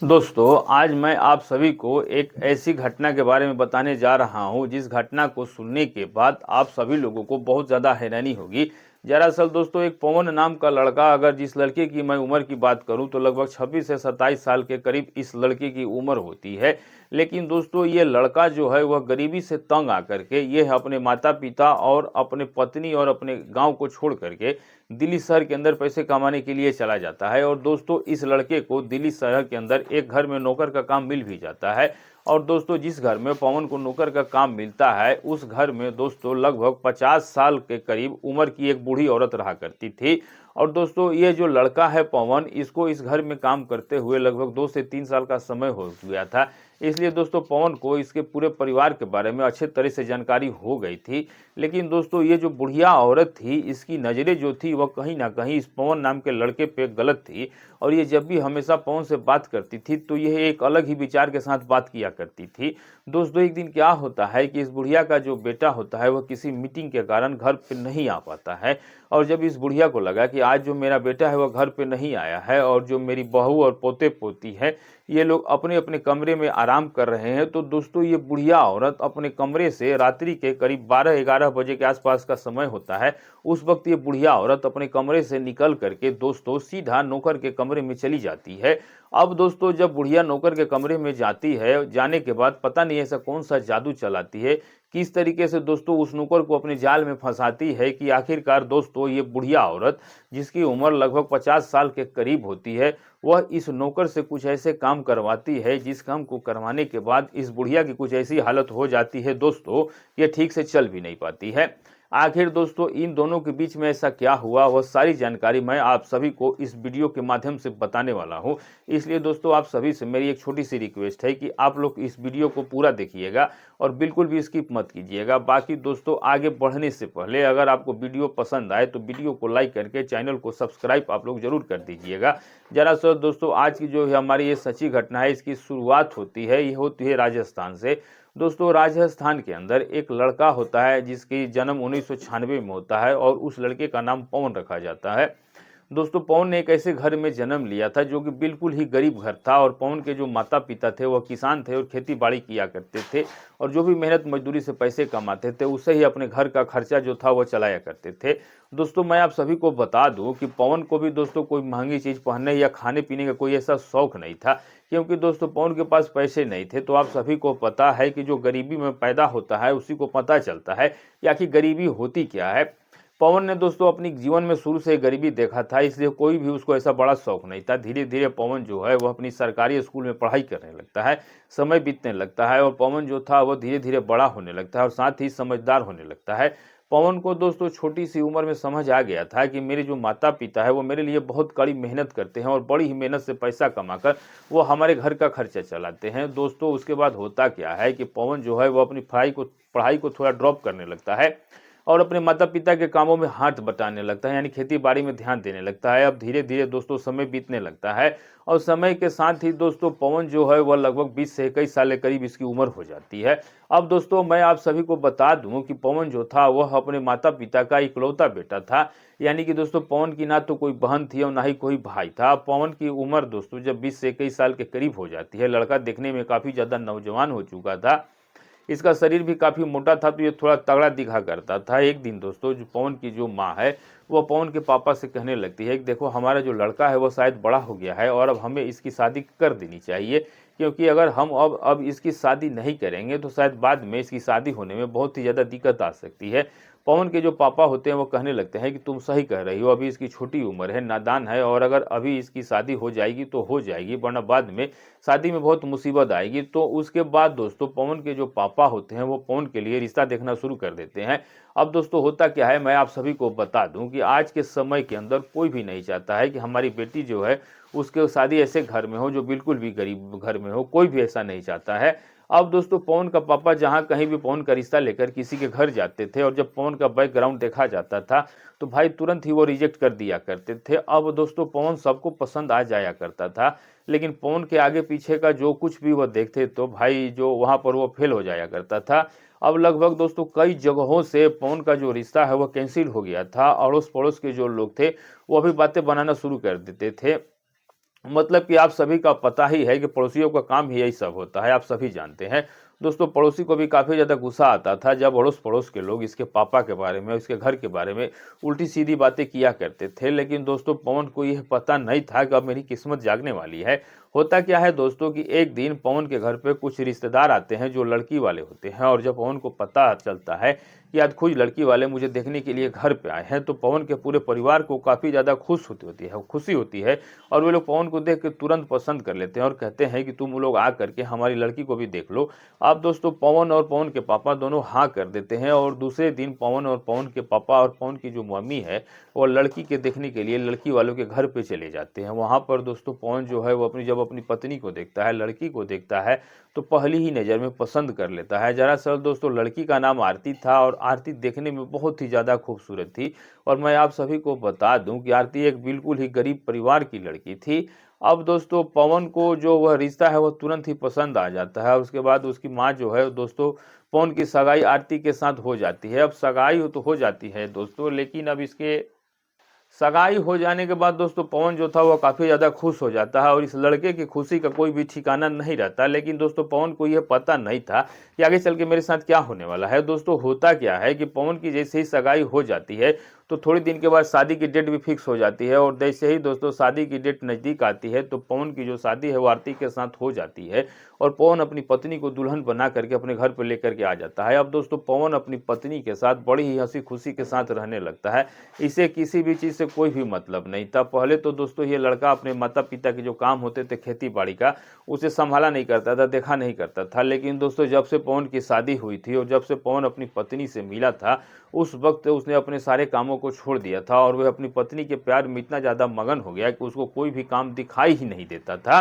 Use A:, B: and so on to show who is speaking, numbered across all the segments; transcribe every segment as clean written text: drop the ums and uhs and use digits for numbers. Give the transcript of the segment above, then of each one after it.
A: दोस्तों, आज मैं आप सभी को एक ऐसी घटना के बारे में बताने जा रहा हूँ, जिस घटना को सुनने के बाद आप सभी लोगों को बहुत ज़्यादा हैरानी होगी। दरअसल दोस्तों, एक पवन नाम का लड़का, अगर जिस लड़के की मैं उम्र की बात करूँ तो लगभग 26 से 27 साल के करीब इस लड़के की उम्र होती है। लेकिन दोस्तों, ये लड़का जो है वह गरीबी से तंग आकर के ये अपने माता-पिता और अपने पत्नी और अपने गाँव को छोड़ कर के दिल्ली शहर के अंदर पैसे कमाने के लिए चला जाता है। और दोस्तों, इस लड़के को दिल्ली शहर के अंदर एक घर में नौकर का काम मिल भी जाता है। और दोस्तों, जिस घर में पवन को नौकर का काम मिलता है, उस घर में दोस्तों लगभग 50 साल के करीब उम्र की एक बूढ़ी औरत रहा करती थी। और दोस्तों, ये जो लड़का है पवन, इसको इस घर में काम करते हुए लगभग 2 से 3 साल का समय हो गया था। इसलिए दोस्तों, पवन को इसके पूरे परिवार के बारे में अच्छे तरह से जानकारी हो गई थी। लेकिन दोस्तों, ये जो बुढ़िया औरत थी, इसकी नज़रें जो थी वह कहीं न कहीं इस पवन नाम के लड़के पे गलत थी। और ये जब भी हमेशा पवन से बात करती थी तो यह एक अलग ही विचार के साथ बात किया करती थी। दोस्तों, एक दिन क्या होता है कि इस बुढ़िया का जो बेटा होता है वह किसी मीटिंग के कारण घर पे नहीं आ पाता है। और जब इस बुढ़िया को लगा कि आज जो मेरा बेटा है वह घर पे नहीं आया है और जो मेरी बहू और पोते पोती है ये लोग अपने अपने कमरे में आराम कर रहे हैं, तो दोस्तों ये बुढ़िया औरत अपने कमरे से रात्रि के करीब 12-11 बजे के आसपास का समय होता है। उस वक्त ये बुढ़िया औरत अपने कमरे से निकल करके दोस्तों सीधा नौकर के कमरे में चली जाती है। अब दोस्तों, जब बुढ़िया नौकर के कमरे में जाती है, जाने के बाद पता नहीं ऐसा कौन सा जादू चलाती है, किस तरीके से दोस्तों उस नौकर को अपने जाल में फंसाती है कि आखिरकार दोस्तों ये बुढ़िया औरत, जिसकी उम्र लगभग 50 साल के करीब होती है, वह इस नौकर से कुछ ऐसे काम करवाती है जिस काम को करवाने के बाद इस बुढ़िया की कुछ ऐसी हालत हो जाती है दोस्तों, ये ठीक से चल भी नहीं पाती है। आखिर दोस्तों, इन दोनों के बीच में ऐसा क्या हुआ, वह सारी जानकारी मैं आप सभी को इस वीडियो के माध्यम से बताने वाला हूं। इसलिए दोस्तों, आप सभी से मेरी एक छोटी सी रिक्वेस्ट है कि आप लोग इस वीडियो को पूरा देखिएगा और बिल्कुल भी स्किप मत कीजिएगा। बाकी दोस्तों, आगे बढ़ने से पहले अगर आपको वीडियो पसंद आए तो वीडियो को लाइक करके चैनल को सब्सक्राइब आप लोग जरूर कर दीजिएगा। जरा सा दोस्तों, आज की जो है हमारी ये सच्ची घटना है, इसकी शुरुआत होती है, ये होती है राजस्थान से। दोस्तों, राजस्थान के अंदर एक लड़का होता है जिसकी जन्म 1996 में होता है और उस लड़के का नाम पवन रखा जाता है। दोस्तों, पवन ने एक ऐसे घर में जन्म लिया था जो कि बिल्कुल ही गरीब घर था। और पवन के जो माता पिता थे वह किसान थे और खेती बाड़ी किया करते थे। और जो भी मेहनत मजदूरी से पैसे कमाते थे उससे ही अपने घर का खर्चा जो था वह चलाया करते थे। दोस्तों, मैं आप सभी को बता दूं कि पवन को भी दोस्तों कोई महंगी चीज़ पहनने या खाने पीने का कोई ऐसा शौक नहीं था, क्योंकि दोस्तों पवन के पास पैसे नहीं थे। तो आप सभी को पता है कि जो गरीबी में पैदा होता है उसी को पता चलता है कि आखिर गरीबी होती क्या है। पवन ने दोस्तों अपनी जीवन में शुरू से गरीबी देखा था, इसलिए कोई भी उसको ऐसा बड़ा शौक नहीं था। धीरे धीरे पवन जो है वह अपनी सरकारी स्कूल में पढ़ाई करने लगता है, समय बीतने लगता है और पवन जो था वह धीरे धीरे बड़ा होने लगता है और साथ ही समझदार होने लगता है। पवन को दोस्तों छोटी सी उम्र में समझ आ गया था कि मेरे जो माता पिता है वो मेरे लिए बहुत कड़ी मेहनत करते हैं और बड़ी ही मेहनत से पैसा कमाकर वो हमारे घर का खर्चा चलाते हैं। दोस्तों, उसके बाद होता क्या है कि पवन जो है वो अपनी पढ़ाई को थोड़ा ड्रॉप करने लगता है और अपने माता पिता के कामों में हाथ बटाने लगता है, यानी खेती बाड़ी में ध्यान देने लगता है। अब धीरे धीरे दोस्तों समय बीतने लगता है और समय के साथ ही दोस्तों पवन जो है वह लगभग 20 से 21 साल के करीब इसकी उम्र हो जाती है। अब दोस्तों, मैं आप सभी को बता दूं कि पवन जो था वह अपने माता पिता का इकलौता बेटा था। यानी कि दोस्तों, पवन की ना तो कोई बहन थी और ना ही कोई भाई था। पवन की उम्र दोस्तों जब 20 से 21 साल के करीब हो जाती है, लड़का देखने में काफ़ी ज़्यादा नौजवान हो चुका था, इसका शरीर भी काफ़ी मोटा था, तो ये थोड़ा तगड़ा दिखा करता था। एक दिन दोस्तों, जो पवन की जो माँ है वो पवन के पापा से कहने लगती है कि देखो, हमारा जो लड़का है वो शायद बड़ा हो गया है और अब हमें इसकी शादी कर देनी चाहिए, क्योंकि अगर हम अब इसकी शादी नहीं करेंगे तो शायद बाद में इसकी शादी होने में बहुत ही ज़्यादा दिक्कत आ सकती है। पवन के जो पापा होते हैं वो कहने लगते हैं कि तुम सही कह रही हो, अभी इसकी छोटी उम्र है, नादान है, और अगर अभी इसकी शादी हो जाएगी तो हो जाएगी, वरना बाद में शादी में बहुत मुसीबत आएगी। तो उसके बाद दोस्तों पवन के जो पापा होते हैं वो पवन के लिए रिश्ता देखना शुरू कर देते हैं। अब दोस्तों होता क्या है, मैं आप सभी को बता दूं कि आज के समय के अंदर कोई भी नहीं चाहता है कि हमारी बेटी जो है उसके शादी ऐसे घर में हो जो बिल्कुल भी गरीब घर में हो, कोई भी ऐसा नहीं चाहता है। अब दोस्तों, पवन का पापा जहाँ कहीं भी पवन का रिश्ता लेकर किसी के घर जाते थे और जब पवन का बैकग्राउंड देखा जाता था तो भाई तुरंत ही वो रिजेक्ट कर दिया करते थे। अब दोस्तों, पवन सबको पसंद आ जाया करता था, लेकिन पवन के आगे पीछे का जो कुछ भी वह देखते तो भाई जो वहाँ पर वो फेल हो जाया करता था। अब लगभग दोस्तों कई जगहों से पवन का जो रिश्ता है वह कैंसिल हो गया था। अड़ोस पड़ोस के जो लोग थे वो भी बातें बनाना शुरू कर देते थे मतलब कि आप सभी का पता ही है कि पड़ोसियों का काम ही यही सब होता है, आप सभी जानते हैं। दोस्तों पड़ोसी को भी काफ़ी ज़्यादा गुस्सा आता था जब अड़ोस-पड़ोस के लोग इसके पापा के बारे में, इसके घर के बारे में उल्टी-सीधी बातें किया करते थे। लेकिन दोस्तों पवन को यह पता नहीं था कि अब मेरी किस्मत जागने वाली है। होता क्या है दोस्तों कि एक दिन पवन के घर पे कुछ रिश्तेदार आते हैं जो लड़की वाले होते हैं, और जब पवन को पता चलता है कि आज खुद लड़की वाले मुझे देखने के लिए घर पे आए हैं, तो पवन के पूरे परिवार को काफ़ी ज़्यादा खुशी होती है, और वे लोग पवन को देख के तुरंत पसंद कर लेते हैं और कहते हैं कि तुम लोग आ करके हमारी लड़की को भी देख लो। अब दोस्तों पवन और पवन के पापा दोनों हाँ कर देते हैं, और दूसरे दिन पवन और पवन के पापा और पवन की जो मम्मी है वो लड़की के देखने के लिए लड़की वालों के घर पे चले जाते हैं। वहाँ पर दोस्तों पवन जो है वो जब अपनी पत्नी को देखता है, लड़की को देखता है, तो पहली ही नज़र में पसंद कर लेता है। दरअसल दोस्तों लड़की का नाम आरती था, और आरती देखने में बहुत ही ज़्यादा खूबसूरत थी। और मैं आप सभी को बता दूं कि आरती एक बिल्कुल ही गरीब परिवार की लड़की थी। अब दोस्तों पवन को जो वह रिश्ता है वो तुरंत ही पसंद आ जाता है, और उसके बाद उसकी माँ जो है दोस्तों पवन की सगाई आरती के साथ हो जाती है। अब सगाई तो हो जाती है दोस्तों, लेकिन अब इसके सगाई हो जाने के बाद दोस्तों पवन जो था वो काफ़ी ज़्यादा खुश हो जाता है, और इस लड़के की खुशी का कोई भी ठिकाना नहीं रहता। लेकिन दोस्तों पवन को यह पता नहीं था कि आगे चल के मेरे साथ क्या होने वाला है। दोस्तों होता क्या है कि पवन की जैसे ही सगाई हो जाती है तो थोड़ी दिन के बाद शादी की डेट भी फिक्स हो जाती है, और जैसे ही दोस्तों शादी की डेट नज़दीक आती है तो पवन की जो शादी है वो आरती के साथ हो जाती है, और पवन अपनी पत्नी को दुल्हन बना करके अपने घर पर लेकर के आ जाता है। अब दोस्तों पवन अपनी पत्नी के साथ बड़ी ही हंसी खुशी के साथ रहने लगता है। इसे किसी भी चीज़ से कोई भी मतलब नहीं था। पहले तो दोस्तों ये लड़का अपने माता पिता के जो काम होते थे खेती बाड़ी का, उसे संभाला नहीं करता था, देखा नहीं करता था। लेकिन दोस्तों जब से पवन की शादी हुई थी और जब से पवन अपनी पत्नी से मिला था, उस वक्त उसने अपने सारे कामों को छोड़ दिया था, और वह अपनी पत्नी के प्यार में इतना ज़्यादा मगन हो गया कि उसको कोई भी काम दिखाई ही नहीं देता था।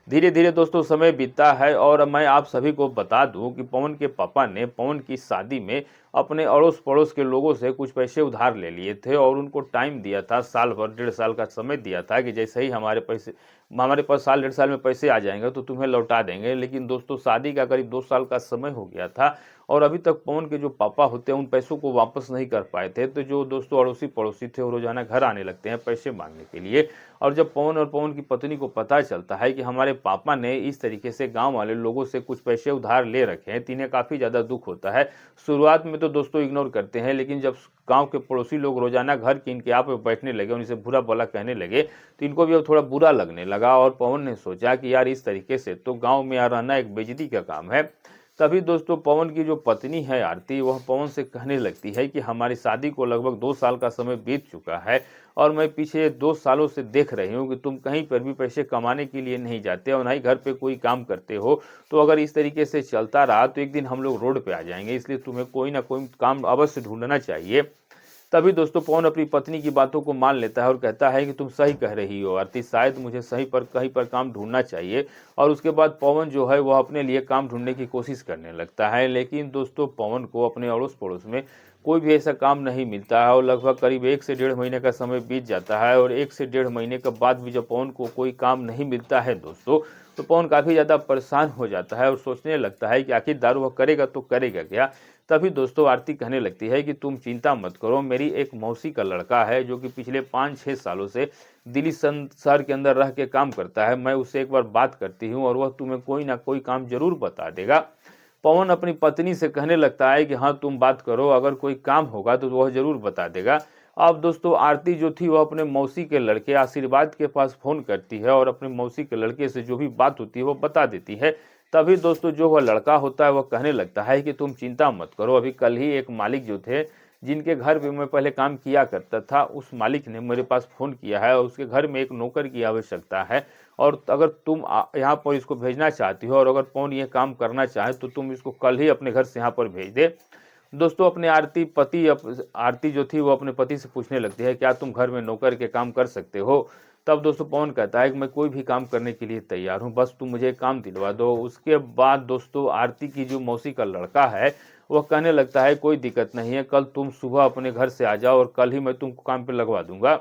A: धीरे धीरे दोस्तों समय बीतता है, और मैं आप सभी को बता दूं कि पवन के पापा ने पवन की शादी में अपने अड़ोस पड़ोस के लोगों से कुछ पैसे उधार ले लिए थे, और उनको टाइम दिया था, साल भर 1.5 साल का समय दिया था कि जैसे ही हमारे पास साल 1.5 साल में पैसे आ जाएंगे तो तुम्हें लौटा देंगे। लेकिन दोस्तों शादी का करीब 2 साल का समय हो गया था, और अभी तक पवन के जो पापा होते हैं उन पैसों को वापस नहीं कर पाए थे। तो जो दोस्तों अड़ोसी पड़ोसी थे वो रोजाना घर आने लगते हैं पैसे मांगने के लिए, और जब पवन और पवन की पत्नी को पता चलता है कि हमारे पापा ने इस तरीके से गांव वाले लोगों से कुछ पैसे उधार ले रखे हैं, तो इन्हें काफ़ी ज़्यादा दुख होता है। शुरुआत में तो दोस्तों इग्नोर करते हैं, लेकिन जब गांव के पड़ोसी लोग रोजाना घर के इनके यहाँ पे बैठने लगे, उनसे बुरा भला कहने लगे, तो इनको भी अब थोड़ा बुरा लगने लगा, और पवन ने सोचा कि यार इस तरीके से तो गाँव में रहना एक बेइज्जती का काम है। तभी दोस्तों पवन की जो पत्नी है आरती, वह पवन से कहने लगती है कि हमारी शादी को लगभग 2 साल का समय बीत चुका है, और मैं पीछे 2 सालों से देख रही हूँ कि तुम कहीं पर भी पैसे कमाने के लिए नहीं जाते और ना ही घर पे कोई काम करते हो। तो अगर इस तरीके से चलता रहा तो एक दिन हम लोग रोड पे आ जाएंगे, इसलिए तुम्हें कोई ना कोई काम अवश्य ढूंढना चाहिए। तभी दोस्तों पवन अपनी पत्नी की बातों को मान लेता है और कहता है कि तुम सही कह रही हो आरती, शायद मुझे कहीं पर काम ढूंढना चाहिए। और उसके बाद पवन जो है वह अपने लिए काम ढूंढने की कोशिश करने लगता है। लेकिन दोस्तों पवन को अपने अड़ोस पड़ोस में कोई भी ऐसा काम नहीं मिलता है, और लगभग करीब 1 से 1.5 महीने का समय बीत जाता है, और 1 से 1.5 महीने के बाद भी जब पवन को कोई काम नहीं मिलता है दोस्तों, तो पवन काफ़ी ज़्यादा परेशान हो जाता है और सोचने लगता है कि आखिरदार वह करेगा तो करेगा क्या। तभी दोस्तों आरती कहने लगती है कि तुम चिंता मत करो, मेरी एक मौसी का लड़का है जो कि पिछले 5-6 सालों से दिल्ली शहर के अंदर रह के काम करता है, मैं उससे एक बार बात करती हूँ और वह तुम्हें कोई ना कोई काम जरूर बता देगा। पवन अपनी पत्नी से कहने लगता है कि हाँ तुम बात करो, अगर कोई काम होगा तो वह जरूर बता देगा। अब दोस्तों आरती जो थी वह अपने मौसी के लड़के आशीर्वाद के पास फोन करती है, और अपने मौसी के लड़के से जो भी बात होती है वो बता देती है। तभी दोस्तों जो वह लड़का होता है वह कहने लगता है कि तुम चिंता मत करो, अभी कल ही एक मालिक जो थे जिनके घर पे मैं पहले काम किया करता था, उस मालिक ने मेरे पास फ़ोन किया है और उसके घर में एक नौकर की आवश्यकता है, और अगर तुम यहाँ पर इसको भेजना चाहती हो और अगर पवन ये काम करना चाहे तो तुम इसको कल ही अपने घर से यहाँ पर भेज दे। दोस्तों अपने आरती जो थी वो अपने पति से पूछने लगती है क्या तुम घर में नौकर के काम कर सकते हो। तब दोस्तों पवन कहता है कि मैं कोई भी काम करने के लिए तैयार हूँ, बस तुम मुझे काम दिलवा दो। उसके बाद दोस्तों आरती की जो मौसी का लड़का है वह कहने लगता है कोई दिक्कत नहीं है, कल तुम सुबह अपने घर से आ जाओ और कल ही मैं तुमको काम पे लगवा दूंगा।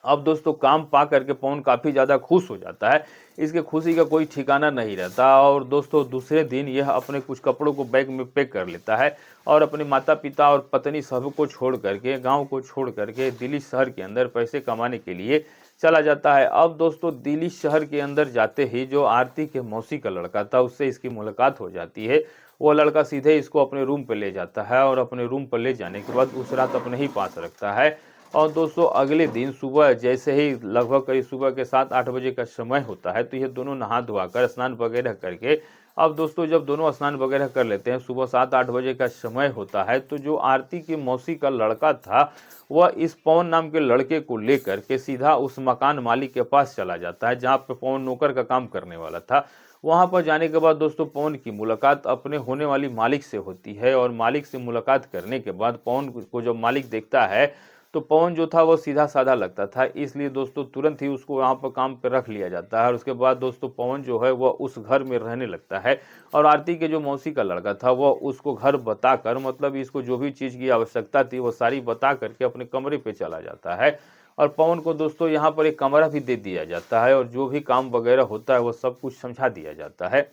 A: अब दोस्तों काम पा करके पवन काफ़ी ज़्यादा खुश हो जाता है। इसके खुशी का कोई ठिकाना नहीं रहता और दोस्तों दूसरे दिन यह अपने कुछ कपड़ों को बैग में पैक कर लेता है और अपने माता-पिता और पत्नी सबको छोड़ करके, गाँव को छोड़ करके दिल्ली शहर के अंदर पैसे कमाने के लिए चला जाता है। अब दोस्तों दिल्ली शहर के अंदर जाते ही जो आरती के मौसी का लड़का था, उससे इसकी मुलाकात हो जाती है। वो लड़का सीधे इसको अपने रूम पे ले जाता है और अपने रूम पर ले जाने के बाद उस रात अपने ही पास रखता है। और दोस्तों अगले दिन सुबह जैसे ही लगभग करीब सुबह के 7-8 बजे का समय होता है, तो ये दोनों नहा धुआ कर स्नान वगैरह करके, अब दोस्तों जब दोनों स्नान वगैरह कर लेते हैं, सुबह 7-8 बजे का समय होता है, तो जो आरती की मौसी का लड़का था, वह इस पवन नाम के लड़के को लेकर के सीधा उस मकान मालिक के पास चला जाता है, जहाँ पे पवन नौकर का काम करने वाला था। वहाँ पर जाने के बाद दोस्तों पवन की मुलाकात अपने होने वाली मालिक से होती है और मालिक से मुलाकात करने के बाद पवन को जब मालिक देखता है, तो पवन जो था वो सीधा साधा लगता था, इसलिए दोस्तों तुरंत ही उसको वहाँ पर काम पे रख लिया जाता है और उसके बाद दोस्तों पवन जो है वह उस घर में रहने लगता है और आरती के जो मौसी का लड़का था वह उसको घर बताकर, मतलब इसको जो भी चीज़ की आवश्यकता थी वो सारी बता करके अपने कमरे पे चला जाता है। और पवन को दोस्तों यहाँ पर एक कमरा भी दे दिया जाता है और जो भी काम वगैरह होता है वो सब कुछ समझा दिया जाता है।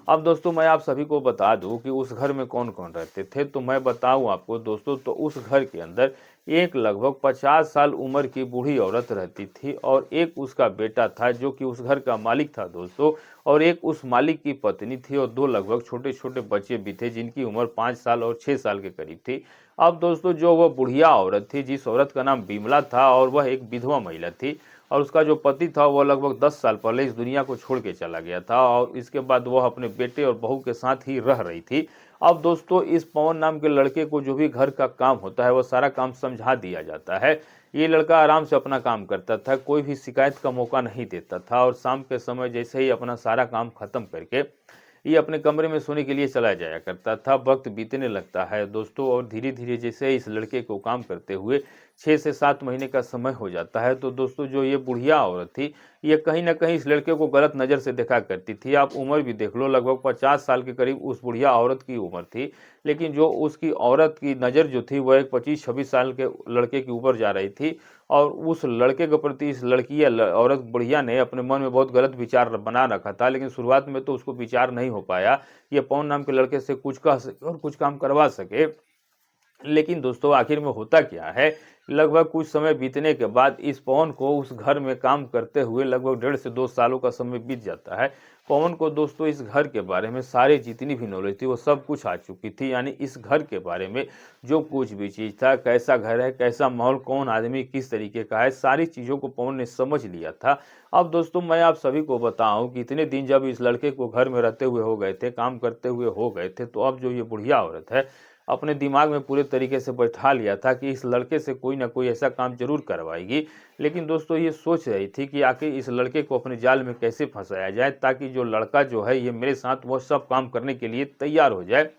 A: अब दोस्तों मैं आप सभी को बता दूं कि उस घर में कौन कौन रहते थे, तो मैं बताऊं आपको दोस्तों, तो उस घर के अंदर एक लगभग 50 साल उम्र की बूढ़ी औरत रहती थी और एक उसका बेटा था जो कि उस घर का मालिक था दोस्तों, और एक उस मालिक की पत्नी थी और दो लगभग छोटे छोटे बच्चे भी थे जिनकी उम्र 5 साल और 6 साल के करीब थी। अब दोस्तों जो वह बुढ़िया औरत थी, जिस औरत का नाम बिमला था और वह एक विधवा महिला थी और उसका जो पति था वह लगभग 10 साल पहले इस दुनिया को छोड़ के चला गया था और इसके बाद वह अपने बेटे और बहू के साथ ही रह रही थी। अब दोस्तों इस पवन नाम के लड़के को जो भी घर का काम होता है वह सारा काम समझा दिया जाता है। ये लड़का आराम से अपना काम करता था, कोई भी शिकायत का मौका नहीं देता था और शाम के समय जैसे ही अपना सारा काम खत्म करके ये अपने कमरे में सोने के लिए चला जाया करता था। वक्त बीतने लगता है दोस्तों और धीरे धीरे जैसे इस लड़के को काम करते हुए 6 से 7 महीने का समय हो जाता है, तो दोस्तों जो ये बुढ़िया औरत थी, ये कहीं ना कहीं इस लड़के को गलत नज़र से देखा करती थी। आप उम्र भी देख लो, लगभग 50 साल के करीब उस बुढ़िया औरत की उम्र थी, लेकिन जो उसकी औरत की नज़र जो थी वह एक 25-26 साल के लड़के के ऊपर जा रही थी और उस लड़के के प्रति इस लड़की या औरत बुढ़िया ने अपने मन में बहुत गलत विचार बना रखा था। लेकिन शुरुआत में तो उसको विचार नहीं हो पाया ये पवन नाम के लड़के से कुछ कह सके और कुछ काम करवा सके। लेकिन दोस्तों आखिर में होता क्या है, लगभग कुछ समय बीतने के बाद इस पवन को उस घर में काम करते हुए लगभग 1.5 से 2 सालों का समय बीत जाता है। पवन को दोस्तों इस घर के बारे में सारी जितनी भी नॉलेज थी वो सब कुछ आ चुकी थी, यानी इस घर के बारे में जो कुछ भी चीज़ था, कैसा घर है, कैसा माहौल, कौन आदमी किस तरीके का है, सारी चीज़ों को पवन ने समझ लिया था। अब दोस्तों मैं आप सभी को बताऊं कि इतने दिन जब इस लड़के को घर में रहते हुए हो गए थे, काम करते हुए हो गए थे, तो अब जो ये बुढ़िया औरत है अपने दिमाग में पूरे तरीके से बैठा लिया था कि इस लड़के से कोई ना कोई ऐसा काम जरूर करवाएगी। लेकिन दोस्तों ये सोच रही थी कि आखिर इस लड़के को अपने जाल में कैसे फंसाया जाए ताकि जो लड़का जो है ये मेरे साथ वो सब काम करने के लिए तैयार हो जाए।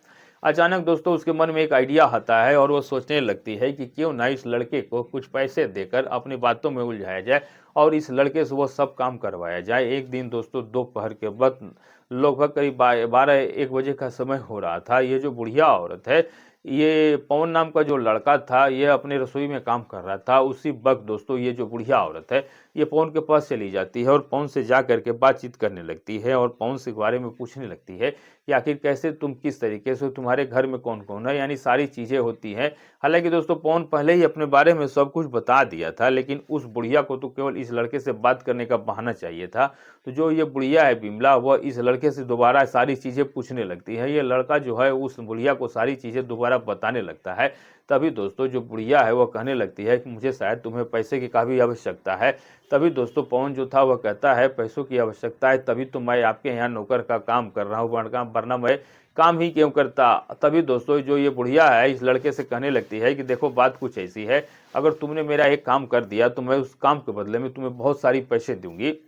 A: अचानक दोस्तों उसके मन में एक आइडिया आता है और वो सोचने लगती है कि क्यों ना इस लड़के को कुछ पैसे देकर अपनी बातों में उलझाया जाए और इस लड़के से वो सब काम करवाया जाए। एक दिन दोस्तों दोपहर के वक्त लगभग करीब 12-1 बजे का समय हो रहा था। ये जो बुढ़िया औरत है, ये पवन नाम का जो लड़का था, ये अपनी रसोई में काम कर रहा था। उसी वक्त दोस्तों ये जो बुढ़िया औरत है ये पवन के पास चली जाती है और पवन से जा करके बातचीत करने लगती है और पवन से बारे में पूछने लगती है कि आखिर कैसे, तुम किस तरीके से, तुम्हारे घर में कौन कौन है, यानी सारी चीज़ें होती हैं। हालांकि दोस्तों पवन पहले ही अपने बारे में सब कुछ बता दिया था, लेकिन उस बुढ़िया को तो केवल इस लड़के से बात करने का बहाना चाहिए था। तो जो ये बुढ़िया है बिमला, वह इस लड़के से दोबारा सारी चीज़ें पूछने लगती है। ये लड़का जो है उस बुढ़िया को सारी चीज़ें दोबारा बताने लगता है। तभी दोस्तों जो बुढ़िया है वह कहने लगती है कि मुझे शायद तुम्हें पैसे की काफ़ी आवश्यकता है। तभी दोस्तों पवन जो था वह कहता है पैसों की आवश्यकता है तभी तो मैं आपके यहाँ नौकर का काम कर रहा हूँ, वरना मैं काम ही क्यों करता। तभी दोस्तों जो ये बुढ़िया है इस लड़के से कहने लगती है कि देखो बात कुछ ऐसी है, अगर तुमने मेरा एक काम कर दिया तो मैं उस काम के बदले में तुम्हें बहुत सारी पैसे दूंगी।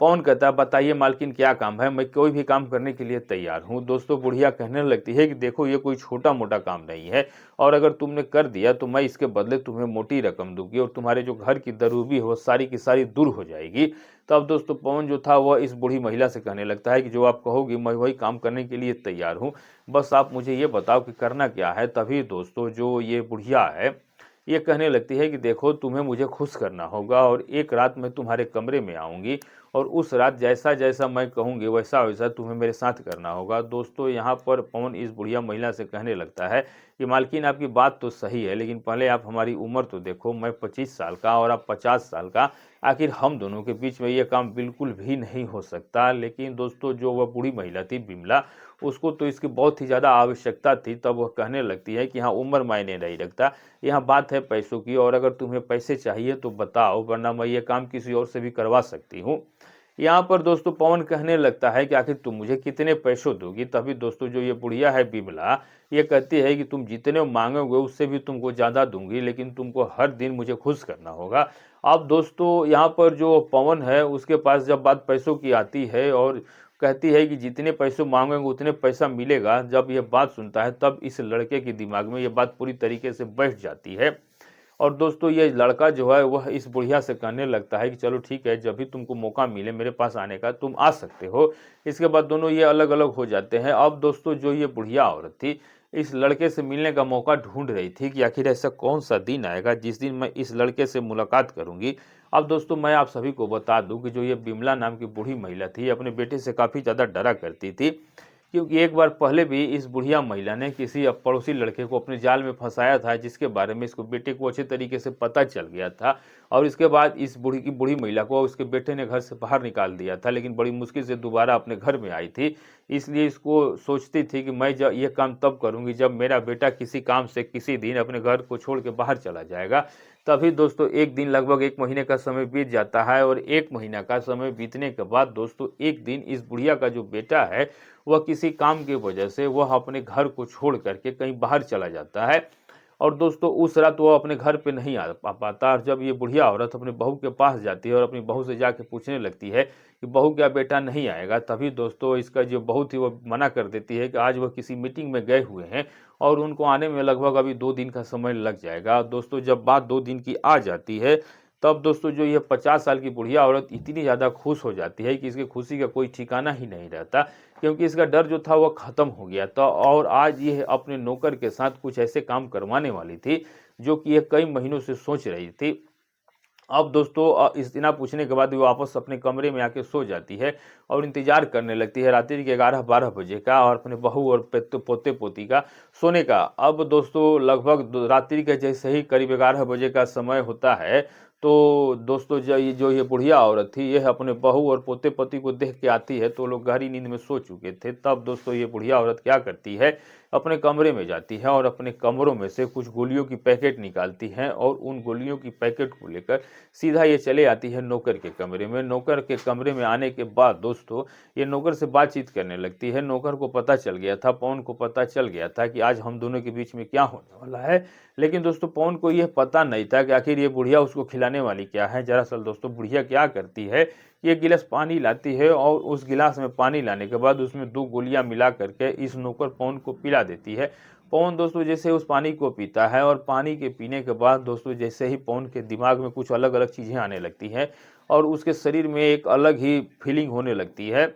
A: पवन कहता है बताइए मालकिन क्या काम है, मैं कोई भी काम करने के लिए तैयार हूँ। दोस्तों बुढ़िया कहने लगती है कि देखो ये कोई छोटा मोटा काम नहीं है और अगर तुमने कर दिया तो मैं इसके बदले तुम्हें मोटी रकम दूंगी और तुम्हारे जो घर की दरूबी है वो सारी की सारी दूर हो जाएगी। तो अब दोस्तों पवन जो था वह इस बूढ़ी महिला से कहने लगता है कि जो आप कहोगी मैं वही काम करने के लिए तैयार हूँ, बस आप मुझे ये बताओ कि करना क्या है। तभी दोस्तों जो ये बुढ़िया है ये कहने लगती है कि देखो तुम्हें मुझे खुश करना होगा और एक रात मैं तुम्हारे कमरे में आऊँगी और उस रात जैसा जैसा मैं कहूँगी वैसा वैसा तुम्हें मेरे साथ करना होगा। दोस्तों यहाँ पर पवन इस बुढ़िया महिला से कहने लगता है कि मालकिन आपकी बात तो सही है, लेकिन पहले आप हमारी उम्र तो देखो, मैं 25 साल का और आप 50 साल का, आखिर हम दोनों के बीच में ये काम बिल्कुल भी नहीं हो सकता। लेकिन दोस्तों जो वह बूढ़ी महिला थी बिमला, उसको तो इसकी बहुत ही ज़्यादा आवश्यकता थी, तब वह कहने लगती है कि हाँ, उम्र मायने नहीं रखता, यहाँ बात है पैसों की, और अगर तुम्हें पैसे चाहिए तो बताओ, वरना मैं ये काम किसी और से भी करवा सकती हूँ। यहाँ पर दोस्तों पवन कहने लगता है कि आखिर तुम मुझे कितने पैसों दोगी। तभी दोस्तों जो ये बुढ़िया है बिमला, ये कहती है कि तुम जितने मांगोगे उससे भी तुमको ज़्यादा दूंगी, लेकिन तुमको हर दिन मुझे खुश करना होगा। अब दोस्तों यहाँ पर जो पवन है उसके पास जब बात पैसों की आती है और कहती है कि जितने पैसे मांगोगे उतने पैसा मिलेगा, जब ये बात सुनता है तब इस लड़के के दिमाग में ये बात पूरी तरीके से बैठ जाती है। और दोस्तों ये लड़का जो है वह इस बुढ़िया से कहने लगता है कि चलो ठीक है, जब भी तुमको मौका मिले मेरे पास आने का तुम आ सकते हो। इसके बाद दोनों ये अलग अलग हो जाते हैं। अब दोस्तों जो ये बुढ़िया औरत थी इस लड़के से मिलने का मौका ढूंढ रही थी कि आखिर ऐसा कौन सा दिन आएगा जिस दिन मैं इस लड़के से मुलाकात करूंगी। अब दोस्तों मैं आप सभी को बता दूं कि जो ये बिमला नाम की बूढ़ी महिला थी अपने बेटे से काफ़ी ज़्यादा डरा करती थी, क्योंकि एक बार पहले भी इस बुढ़िया महिला ने किसी पड़ोसी लड़के को अपने जाल में फंसाया था, जिसके बारे में इसको बेटे को अच्छे तरीके से पता चल गया था। और इसके बाद इस बूढ़ी महिला को उसके बेटे ने घर से बाहर निकाल दिया था, लेकिन बड़ी मुश्किल से दोबारा अपने घर में आई थी। इसलिए इसको सोचती थी कि मैं जब ये काम तब करूंगी जब मेरा बेटा किसी काम से किसी दिन अपने घर को छोड़ के बाहर चला जाएगा। तभी दोस्तों एक दिन लगभग 1 महीने का समय बीत जाता है और 1 महीना का समय बीतने के बाद दोस्तों एक दिन इस बुढ़िया का जो बेटा है वह किसी काम की वजह से वह अपने घर को छोड़ करके कहीं बाहर चला जाता है। और दोस्तों उस रात वो अपने घर पे नहीं आ पाता। और जब ये बुढ़िया औरत अपनी बहू के पास जाती है और अपनी बहू से जाके पूछने लगती है कि बहू क्या बेटा नहीं आएगा, तभी दोस्तों इसका जो बहू थी वो मना कर देती है कि आज वह किसी मीटिंग में गए हुए हैं और उनको आने में लगभग अभी 2 दिन का समय लग जाएगा। दोस्तों जब बात 2 दिन की आ जाती है तब दोस्तों जो ये 50 साल की बुढ़िया औरत इतनी ज़्यादा खुश हो जाती है कि इसकी खुशी का कोई ठिकाना ही नहीं रहता, क्योंकि इसका डर जो था वह ख़त्म हो गया था और आज ये अपने नौकर के साथ कुछ ऐसे काम करवाने वाली थी जो कि ये कई महीनों से सोच रही थी। अब दोस्तों इस इतना पूछने के बाद वो वापस अपने कमरे में आके सो जाती है और इंतजार करने लगती है रात्रि के 11-12 बजे का और अपने बहू और पोते पोती का सोने का। अब दोस्तों लगभग रात्रि के जैसे ही करीब 11 बजे का समय होता है, तो दोस्तों जो ये बुढ़िया औरत थी ये अपने बहू और पोते पोती को देख के आती है, तो लोग गहरी नींद में सो चुके थे। तब दोस्तों ये बुढ़िया औरत क्या करती है, अपने कमरे में जाती है और अपने कमरों में से कुछ गोलियों की पैकेट निकालती है और उन गोलियों की पैकेट को लेकर सीधा ये चले आती है नौकर के कमरे में। नौकर के कमरे में आने के बाद दोस्तों ये नौकर से बातचीत करने लगती है। नौकर को पता चल गया था, पवन को पता चल गया था कि आज हम दोनों के बीच में क्या होने वाला है, लेकिन दोस्तों पवन को यह पता नहीं था कि आखिर ये बुढ़िया उसको खिलाने वाली क्या है। दरअसल दोस्तों बुढ़िया क्या करती है, ये गिलास पानी लाती है और उस गिलास में पानी लाने के बाद उसमें 2 गोलियां मिला करके इस नौकर पवन को पिला देती है। पवन दोस्तों जैसे उस पानी को पीता है और पानी के पीने के बाद दोस्तों जैसे ही पवन के दिमाग में कुछ अलग अलग चीज़ें आने लगती हैं और उसके शरीर में एक अलग ही फीलिंग होने लगती है।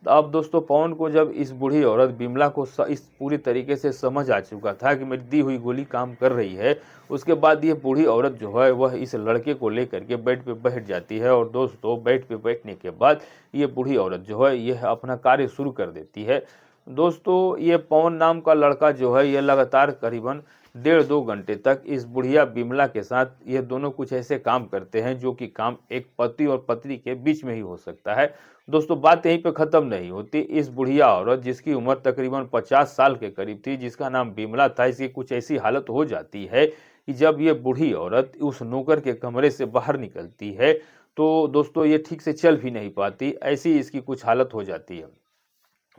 A: तो अब दोस्तों पवन को जब इस बूढ़ी औरत बिमला को इस पूरी तरीके से समझ आ चुका था कि मेरी दी हुई गोली काम कर रही है, उसके बाद ये बूढ़ी औरत जो है वह इस लड़के को लेकर के बेड पे बैठ जाती है और दोस्तों बेड पे बैठने के बाद ये बूढ़ी औरत जो है यह अपना कार्य शुरू कर देती है। दोस्तों ये पवन नाम का लड़का जो है यह लगातार करीबन 1.5-2 घंटे तक इस बुढ़िया बिमला के साथ ये दोनों कुछ ऐसे काम करते हैं जो कि काम एक पति और पत्नी के बीच में ही हो सकता है। दोस्तों बात यहीं पे ख़त्म नहीं होती। इस बुढ़िया औरत जिसकी उम्र तकरीबन 50 साल के करीब थी, जिसका नाम बिमला था, इसकी कुछ ऐसी हालत हो जाती है कि जब ये बूढ़ी औरत उस नौकर के कमरे से बाहर निकलती है तो दोस्तों ये ठीक से चल भी नहीं पाती, ऐसी इसकी कुछ हालत हो जाती है।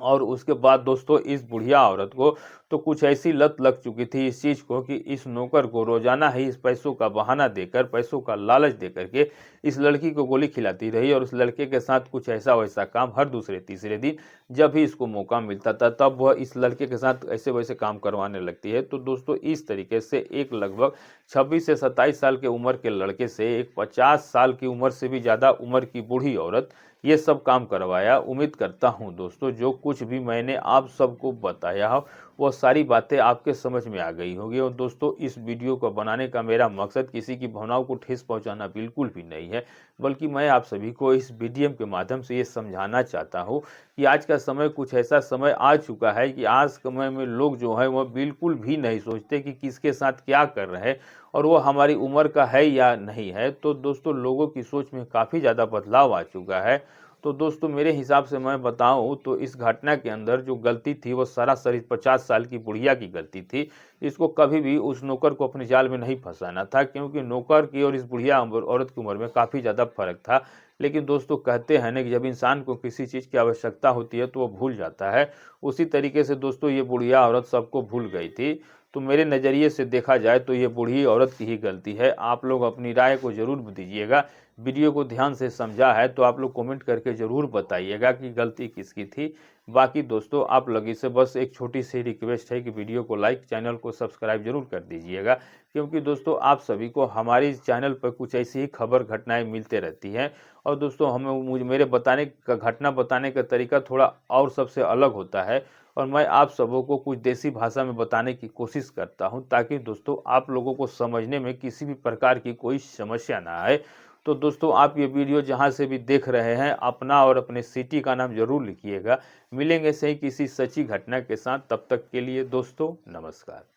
A: और उसके बाद दोस्तों इस बुढ़िया औरत को तो कुछ ऐसी लत लग चुकी थी इस चीज़ को कि इस नौकर को रोजाना ही इस पैसों का बहाना देकर, पैसों का लालच देकर के इस लड़की को गोली खिलाती रही और उस लड़के के साथ कुछ ऐसा वैसा काम हर दूसरे तीसरे दिन जब भी इसको मौका मिलता था तब वह इस लड़के के साथ ऐसे वैसे काम करवाने लगती है। तो दोस्तों इस तरीके से एक लगभग 26 से 27 साल के उम्र के लड़के से एक 50 साल की उम्र से भी ज़्यादा उम्र की बूढ़ी औरत ये सब काम करवाया। उम्मीद करता हूँ दोस्तों जो कुछ भी मैंने आप सबको बताया हो वो सारी बातें आपके समझ में आ गई होगी। और दोस्तों, इस वीडियो को बनाने का मेरा मकसद किसी की भावनाओं को ठेस पहुंचाना बिल्कुल भी नहीं है, बल्कि मैं आप सभी को इस वीडियो के माध्यम से ये समझाना चाहता हूँ कि आज का समय कुछ ऐसा समय आ चुका है कि आज समय में लोग जो है वह बिल्कुल भी नहीं सोचते कि किसके साथ क्या कर रहे हैं और वो हमारी उम्र का है या नहीं है। तो दोस्तों, लोगों की सोच में काफ़ी ज़्यादा बदलाव आ चुका है। तो दोस्तों, मेरे हिसाब से मैं बताऊं तो इस घटना के अंदर जो गलती थी वो सरासरी 50 साल की बुढ़िया की गलती थी। इसको कभी भी उस नौकर को अपने जाल में नहीं फंसाना था, क्योंकि नौकर की और इस बुढ़िया औरत की उम्र में काफ़ी ज़्यादा फर्क था। लेकिन दोस्तों, कहते हैं ना कि जब इंसान को किसी चीज़ की आवश्यकता होती है तो वो भूल जाता है। उसी तरीके से दोस्तों, ये बुढ़िया औरत सबको भूल गई थी। तो मेरे नज़रिए से देखा जाए तो ये बूढ़ी औरत की ही गलती है। आप लोग अपनी राय को ज़रूर दीजिएगा। वीडियो को ध्यान से समझा है तो आप लोग कमेंट करके ज़रूर बताइएगा कि गलती किसकी थी। बाकी दोस्तों, आप लोगों से बस एक छोटी सी रिक्वेस्ट है कि वीडियो को लाइक, चैनल को सब्सक्राइब जरूर कर दीजिएगा, क्योंकि दोस्तों आप सभी को हमारी इस चैनल पर कुछ ऐसी ही खबर घटनाएं मिलते रहती हैं। और दोस्तों, मेरे घटना बताने का तरीका थोड़ा और सबसे अलग होता है, और मैं आप सबों को कुछ देसी भाषा में बताने की कोशिश करता हूं, ताकि दोस्तों आप लोगों को समझने में किसी भी प्रकार की कोई समस्या ना आए। तो दोस्तों, आप ये वीडियो जहां से भी देख रहे हैं, अपना और अपने सिटी का नाम जरूर लिखिएगा। मिलेंगे सही किसी सच्ची घटना के साथ। तब तक के लिए दोस्तों, नमस्कार।